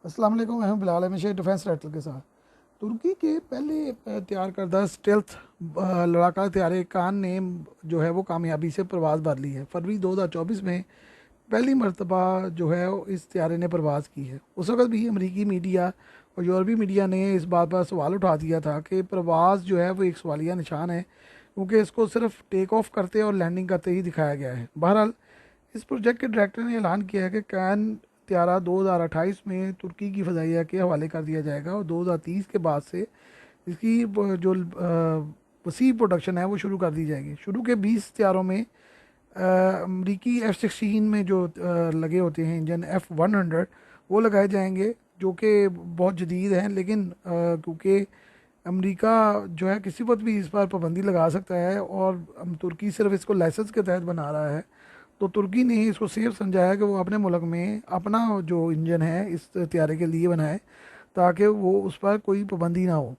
अस्सलाम वालेकुम, मैं हूं बिलाल हमेशा डिफेंस रैटल के साथ। तुर्की के पहले तैयार करदा स्टेल्थ लड़ाका तैयारे कान ने जो है वो कामयाबी से परवाज़ भर ली है। फरवरी 2024 में पहली मरतबा जो है वो इस तैयारे ने परवाज़ की है। उस वक्त भी अमरीकी मीडिया और यूरोपी मीडिया ने इस बात पर सवाल उठा दिया था कि परवाज़ जो है वो एक सवालिया निशान है, क्योंकि इसको सिर्फ टेक ऑफ करते और लैंडिंग करते ही दिखाया गया है। बहरहाल इस प्रोजेक्ट के डायरेक्टर ने ऐलान किया है कि कैन त्यारा 2028 में तुर्की की फ़ज़ाइया के हवाले कर दिया जाएगा और 2030 के बाद से इसकी जो वसी प्रोडक्शन है वो शुरू कर दी जाएगी। शुरू के 20 त्यारों में अमरीकी F-16 में जो लगे होते हैं इंजन F-100 वो लगाए जाएंगे, जो कि बहुत जदीद हैं। लेकिन क्योंकि अमेरिका जो है किसी वक्त भी इस पर पाबंदी लगा सकता है और तुर्की सिर्फ इसको लाइसेंस के तहत बना रहा है, तो तुर्की ने इसको सेफ समझा है कि वो अपने मुल्क में अपना जो इंजन है इस तैयारे के लिए बनाए, ताकि वो उस पर कोई पाबंदी ना हो।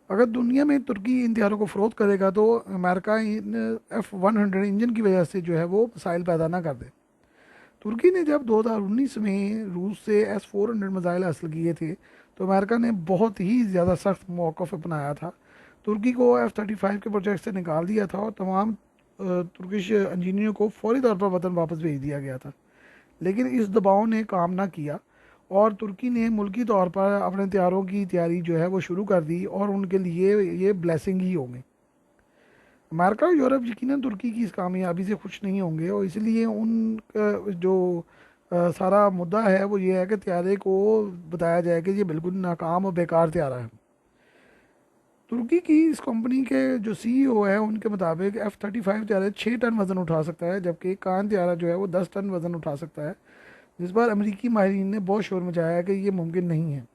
अगर दुनिया में तुर्की इन तैयारों को फ़रोख्त करेगा तो अमेरिका इन F-100 इंजन की वजह से जो है वो मसाइल पैदा ना कर दे। तुर्की ने जब 2019 में रूस से S-400 मिसाइल हासिल किए थे, तो अमेरिका ने बहुत ही ज़्यादा सख्त मौक़िफ़ अपनाया था। तुर्की को F-35 के प्रोजेक्ट से निकाल दिया था और तमाम तुर्किश इंजीनियरों को फौरी तौर पर वतन वापस भेज दिया गया था। लेकिन इस दबाव ने काम ना किया और तुर्की ने मुल्की तौर पर अपने तैयारों की तैयारी जो है वो शुरू कर दी, और उनके लिए ये ब्लेसिंग ही होंगी। अमेरिका और यूरोप यकीनन तुर्की की इस कामयाबी से खुश नहीं होंगे, और इसलिए उनका जो सारा मुद्दा है वो ये है कि तैयारे को बताया जाए कि ये बिल्कुल नाकाम और बेकार तैयारा है। तुर्की की इस कंपनी के जो सीईओ है उनके मुताबिक F-35 तैयारा 6 टन वज़न उठा सकता है, जबकि कान तैयारा जो है वो 10 टन वज़न उठा सकता है, जिस पर अमरीकी माहिरीन ने बहुत शोर मचाया है कि ये मुमकिन नहीं है।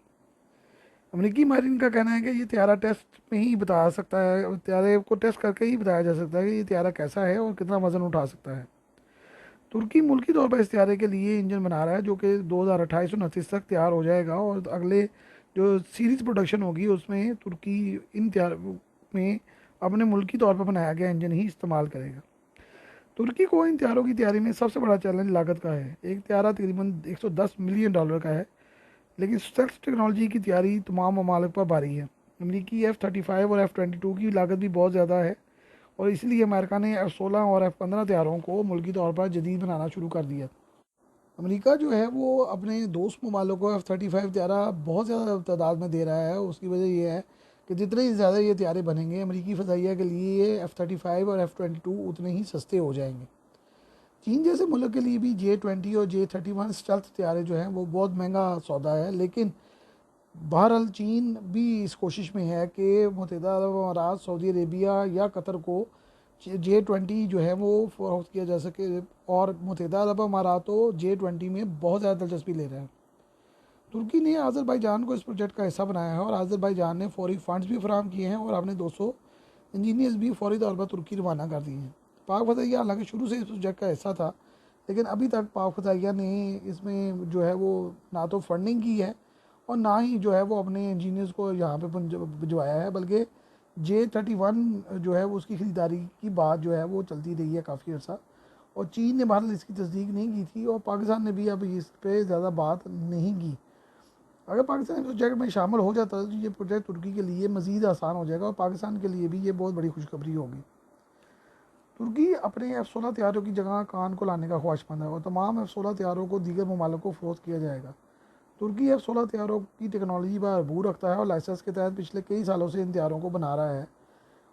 अमरीकी माहिरीन का कहना है कि ये तैयारा टेस्ट में ही बता सकता है, तैयारे को टेस्ट करके ही बताया जा सकता है कि ये तैयारा कैसा है और कितना वज़न उठा सकता है। तुर्की मुल्की तौर पर इस तैयारे के लिए इंजन बना रहा है, जो कि 2028-29 तक तैयार हो जाएगा, और अगले जो सीरीज़ प्रोडक्शन होगी उसमें तुर्की इन तैयार में अपने मुल्की तौर पर बनाया गया इंजन ही इस्तेमाल करेगा। तुर्की को इन तैयारों की तैयारी में सबसे बड़ा चैलेंज लागत का है। एक तैयारा तकरीबन $110 मिलियन का है, लेकिन स्टेल्थ टेक्नोलॉजी की तैयारी तमाम ममालिक पर भारी है। अमरीकी F-35 और F-22 की लागत भी बहुत ज़्यादा है, और इसलिए अमेरिका ने F-16 और F-15 तैयारों को मुल्की तौर पर जदीद बनाना शुरू कर दिया। अमेरिका जो है वो अपने दोस्त ममालिक को F-35 तैयारा बहुत ज़्यादा तादाद में दे रहा है। उसकी वजह यह है कि जितने ही ज़्यादा ये तैयारे बनेंगे अमरीकी फ़ज़ाइया के लिए F-35 और F-22 उतने ही सस्ते हो जाएंगे। चीन जैसे मुल्क के लिए भी J-20 और J-31 स्टेल्थ तैयारे जो हैं वो बहुत महंगा सौदा है, लेकिन बहरहाल चीन भी इस कोशिश में है कि मुत्तहिदा अरब अमारात, सऊदी अरेबिया या कतर को J-20 जो है वो फ़रोख्त किया जा सके, और मुत्तहिदा अरब अमारात तो J-20 में बहुत ज़्यादा दिलचस्पी ले रहा है। तुर्की ने आज़रबाईजान को इस प्रोजेक्ट का हिस्सा बनाया है, और आज़रबाईजान ने फौरी फंड्स भी फराहम किए हैं और अपने 200 इंजीनियर्स भी फौरी तौर पर तुर्की रवाना कर दिए हैं। पाक फ़ज़ाइया हालांकि शुरू से इस प्रोजेक्ट का हिस्सा था, लेकिन अभी तक पाक फ़ज़ाइया ने इसमें जो है वो ना तो फंडिंग की है और ना ही जो है वो अपने इंजीनियर्स को यहाँ पे भिजवाया है, बल्कि J-31 जो है वो उसकी ख़रीदारी की बात जो है वो चलती रही है काफ़ी अर्सा, और चीन ने बहरहाल इसकी तस्दीक नहीं की थी, और पाकिस्तान ने भी अब इस पर ज़्यादा बात नहीं की। अगर पाकिस्तान इस प्रोजेक्ट में शामिल हो जाता है तो ये प्रोजेक्ट तुर्की के लिए मज़ीद आसान हो जाएगा, और पाकिस्तान के लिए भी ये बहुत बड़ी खुशखबरी होगी। तुर्की अपने F-16 तैयारों की जगह कान को लाने का ख्वाहिशमंद है, और तमाम F-16 तैयारों को दीगर ममालिक को फ़रोख्त किया जाएगा। तुर्की F-16 तैयारों की टेक्नोलॉजी पर अबूर रखता है और लाइसेंस के तहत पिछले कई सालों से इन तैयारों को बना रहा है,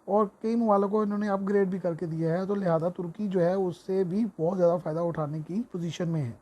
और कई ममालिक को इन्होंने अपग्रेड भी करके दिया है, तो लिहाजा तुर्की जो है उससे भी बहुत ज़्यादा फ़ायदा उठाने की पोजीशन में है।